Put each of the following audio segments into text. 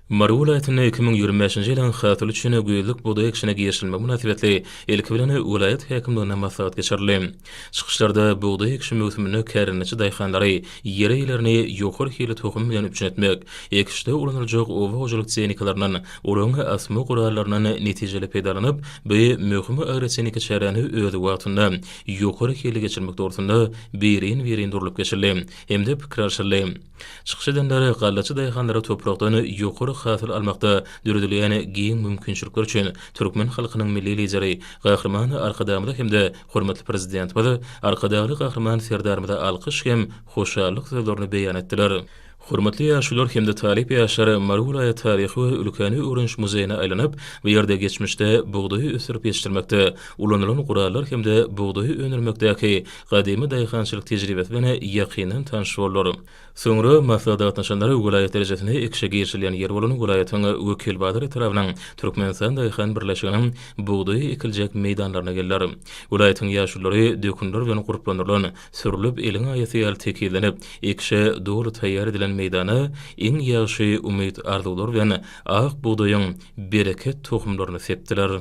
Mary vilayatyny 2025-nji ýylyň hatyly üçin göýlük buğday ekşine geçirilmek münasibetli ilki bilen vilayat häkimligine maslahat geçirildi. Çykyşlarda buğday ekşi mösümini kärinçi daýhanlary ýere ýerlerini ýokary hili tohum bilen üçinetmek, ekşide ulanıljak owa hojalyk tehnikalarynyň, olaňa asma gurallarynyň netijeli peýdalanyp, bu möhüm öwretçilik çäreni özi wagtynda ýokary hili geçirmek dogrusynda birin durulyp geçirildi. Hemde pikir alşyldy. Çykyş edenleri gallaçy daýhanlara toprakdan ýokary hasyl almakda düredilen giň mümkinçilikler üçin türkmen halkynyň milli lideri Gahrman Arkadamyda hemde hormatly prezident we Arkadaly Gahrman Serdarmyda alkyş hem hoşallyk sözlerini beýan etdiler. Hormatly ýaşular hemde talip ýaşary Mary vilayat taryhy we ülkeni öwrenç muzeýine aýlanyp, bu ýerde geçmişde buğdaýy ösürip ýetişdirmekde ulanylan gurallar hemde buğdaýy öňürmekdäki gadymy daýhançylyk tejribesi bilen ýakynan tanış bollar. Soňra maslahat naşanlary vilayat derejesine ekşe geçirilýän ýer bolan vilayatyň wekil Badyr tarapynyň Türkmenistan daýhan birleşiginiň buğdaýy ekiljek meýdanlaryna geldiler. Vilayatyň ýaşulary dökünler bilen guruplandyrylan, sürülip eliň aýaty ýaly tekillenip, ekşe dogry taýýar edilen meýdana iň ýaşy umyt arzuwlar bilen ak buğdaýyň bereket tohumlaryny sepdiler.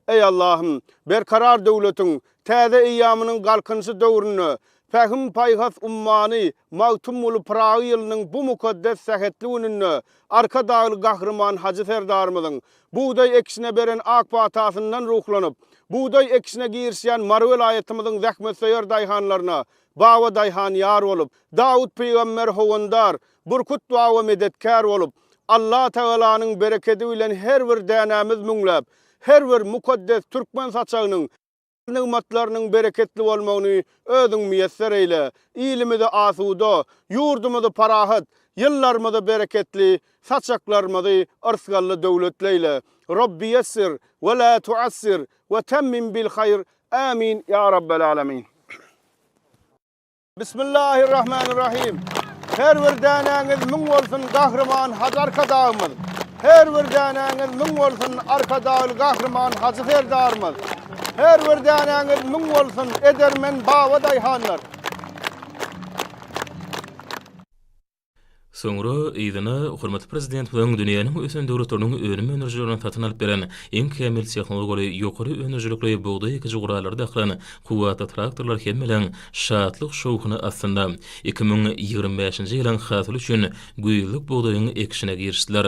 Ey Allah'ım, berkarar döwletiň täze eýamynyň galkynçy döwrüni Fahim paygas ummany mawtumul Pragy ýylynyň bu mukaddes sähetli gününi arka dağlı Gahrman Hacı Serdarmyzyň buğday ekşine beren ak batasyndan ruhlanyp, buğday ekşine girişýän Mary vilayatymyzyň zähmet söýer daýhanlaryna bawa daýhan ýar bolup, Dawud peýgamber howandar, burkut dua we medetkär bolup, Allah Teala'nyň bereketi bilen her bir dänämiz müňläp, her bir mukaddes türkmen saçagynyň nimetlerinin bereketli olmagyny özüň müýesser eyle. İlimide asuda, ýurdumyda parahat, ýyllarymyda bereketli, saçaklarymyda arsgally döwletleyle. Rabbi yessir we la tuassir we temmim bil hayr. Amin ya rabbel alamin. Bismillahirrahmanirrahim. Her bir dänäňiz müň bolsun Gahrman Hacı Arkadamyz. Her bir dänäňiz müň bolsun Arkadaly Gahrman Hacı Serdarmyz. Her bir dänäňiz müň bolsun edermen bawa daýhanlar. Soňra ýygyna hormatly prezident bilen dünýäniň ösen döwletleriniň önüme enerjiýaryny tatyn alyp beren iň kämil tehnologiýaly ýokary önerjilikli buğday ekici guralary dahlan kuwatly traktorlar hemmeň şatlyk şowkyny aslynda 2025-nji ýylyň hasyly üçin güýlük buğdaýyň ekşine girişdiler.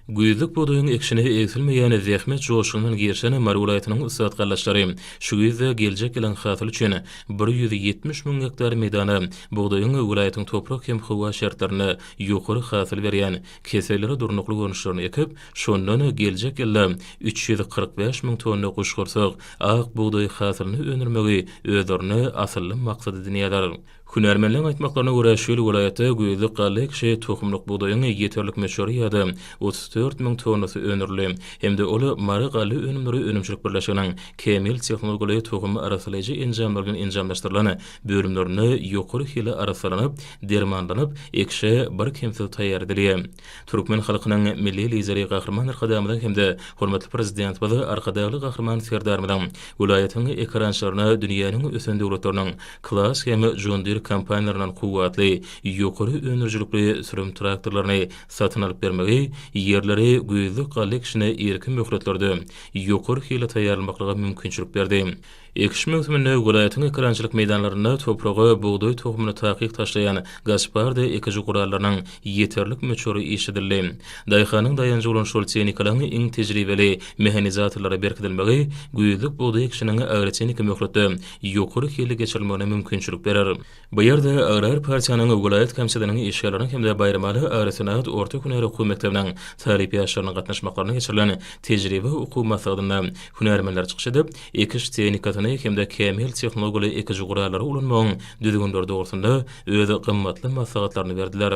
Güýlük buğdaýyň ekşine eksilmeýän zähmet joşunyň girişini Mary vilayatynyň ussat gallaçlary şu ýerde geljek ýylyň hasyly üçin 170 000 hektar meýdana buğdaýyň vilayatyň toprak hem howa şertlerini ýokary hasyl berýän keselere durnukly görnüşlerini ekip, şondan geljek ýylda 345 000 tonna guşgursak ak buğdaý hasylyny öňürmegi özlerini asylly maksady dinýärler. Hünärmenliň aýtmaklaryna görä şu vilayatda güýlük galyk şey tohumlyk buğdaýyň ýeterlik meşgul ýa-da 34 000 tonnasy öňürli. Hemde ol Mary galy önümleri önümçilik birleşiginiň kemil tehnologiýaly tohum arasylyjy enjamlaryň enjamlaşdyrylan bölümlerini ýokary hili arasylanyp, dermanlanyp, ekşe bir kemsil taýýar edilýär. Türkmen halkynyň milli lideri Gahrman Arkadamyň hemde hormatly prezident we Arkadaly Gahrman Serdarmyň vilayatyň ekrançlaryna dünýäniň ösen döwletleriniň klass hem jondyr kampaniýalarynyň kuwatly, ýokary önerjilikli sürüm traktorlaryny satyn alyp bermegi, ýerleri güýlük galyk işine erkin möhletlerde ýokary hili taýýarlanmaklyga mümkinçilik berdi. Ekşi möhüminde vilayatyň ekrançylyk meýdanlaryna topragy buğdaý tohumyny taýyk taşlayan Gasparda ekici gurallarynyň ýeterlik möçüri işidildi. Daýhanyň daýanjy bolan şol tehnikalaryň iň tejribeli mehanizatorlara berkidilmegi güýlük buğdaý ekşiniň öwretçilik möhletde ýokary hili geçirilmegine mümkinçilik berer. Bu ýerde agrar partiýanyň vilayat komissiyasiniň işgalaryny hemde bayramaly öwretçilik orta hünär okuw mekdebiniň talip ýaşlarynyň gatnaşmaklaryna geçirilen tejribe okuw maksatynda hünärmenler çykyş edip, ekiş tehnikasy hemde kemil tehnologiýaly ekici guralary ulanmagyň düzgünler dogrusynda özi gymmatly maslahatlaryny berdiler.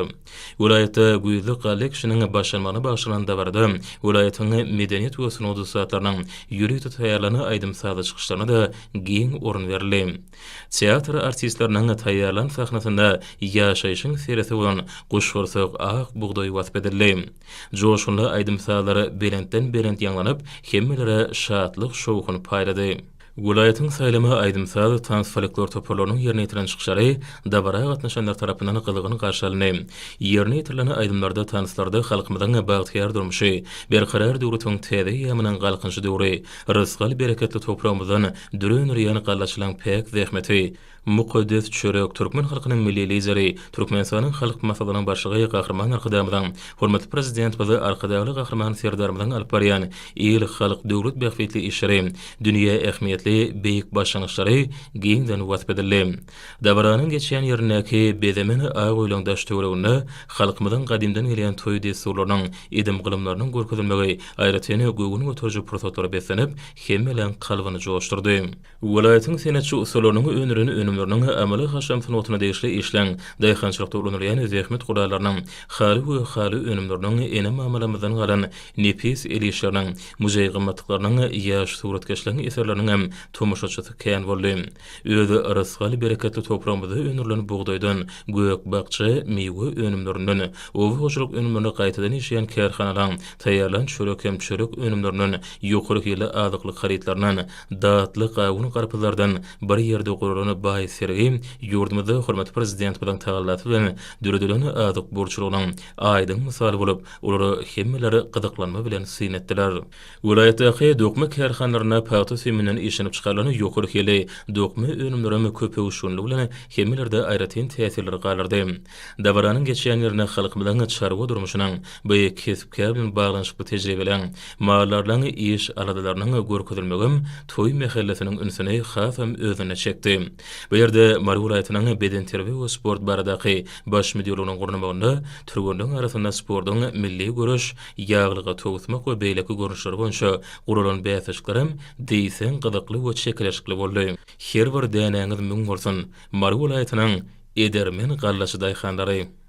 Vilayatda güýlük galyk işiniň başlanmagyna bagşlanan dabarda vilayatyň medeniýet we sunawdy satlarynyň ýürüýi taýýarlany aýdym sady çykyşlaryna da giň orun berildi. Teatr artistlarynyň taýýarlan sahnasynda ýaşaýyşyň seresi bolan guşgursak ak buğdaý wasyp edildi. Joşunly aýdym sadlary belentden belent ýanglanyp, hemmelere şatlyk şowkuny paýlady. Gulaýatyň saýlama aýdymsaz trans folklor toparlarynyň ýerine ýetiren çykyşary dabara gatnaşanlar tarapyndan gyzygyny garşalyny. Ýerine ýetirilen aýdymlarda tanslarda halkymyzyň bagtyar durmuşy, berkarar döwretiň täze ýamynyň galkynjy döwri, rızgal bereketli toprağymyzdan dürün ýany gallaçylan pek zähmeti, mukaddes çörek türkmen halkynyň milli lideri, Türkmenistanyň halk masalynyň başlygy gahrman arkadamydan, hormatly prezident bizi arkadaly gahrman serdarmydan alyp barýan il halk döwlet bähfetli işleri, dünýä ähmiýetli beýik başlanýşlary giňden wasp edildi. Dabaranyň geçýän ýerindäki bedemen aýgoýlaň daş töwereginde halkymyzyň gadymdan gelýän toý desturlarynyň edim gylymlarynyň görkezilmegi aýratyny göwüň götürjü prototipleri beslenip, hemmelen kalbyny joşturdy. Welaýatyň senetçi usullarynyň önürini amali haşam sunatına değişli işlen daýhançylykda ulanýan zähmet guralarynyň haly we haly önümleriniň enem amalamyzdan galan nepis elişleriniň muzey gymmatlyklarynyň ýaş suratkeşleriň eserleriniň hem tomuşaçysy kän boldy. Özi arasgaly bereketli toprağymyzy önürlen buğdaýdan gök bakçy meýwe önümlerinden owy hoşluk önümlerine gaýtadan işleýän kärhanalaryň taýýarlan çörek hem çörek önümlerinden ýokary ýyly azykly haritlarynyň datly gaýwyn garpyzlardan bir ýerde gurulany sergi yurdumyzda hormatly prezident bilen tagallaty bilen düredilen azyk borçlugynyň aýdyň misaly bolup, olary hemmeleri gyzyklanma bilen synetdiler. Welaýatdaky dokma kärhanlaryna paýta seminen işlenip çykarylany ýokary ýyly dokma önümlerimi köpew şunly bilen hemmelerde aýratyn täsirleri galyrdy. Dabaranyň geçýän ýerine halkymyzyň çarwa durmuşynyň beýik kesipkä bilen baglanyşykly tejribeleň maýlarlaryň iş aladarynyň görkezilmegi toý mehellesiniň ünsüne hasam özüne çekdi. Bu ýerde Marulaýatynyň beden terbiýe we sport baradaky baş müdürlüğiniň gurulmagynda türgündiň arasynda sportyň milli görüş, ýaglyga togusmak we beýleki görüşleri boýunça gurulan bäsişler hem diýsen gyzykly we çekileşikli boldy. Her bir däneňiz müň bolsun. Marulaýatynyň edermen gallaçy daýhanlary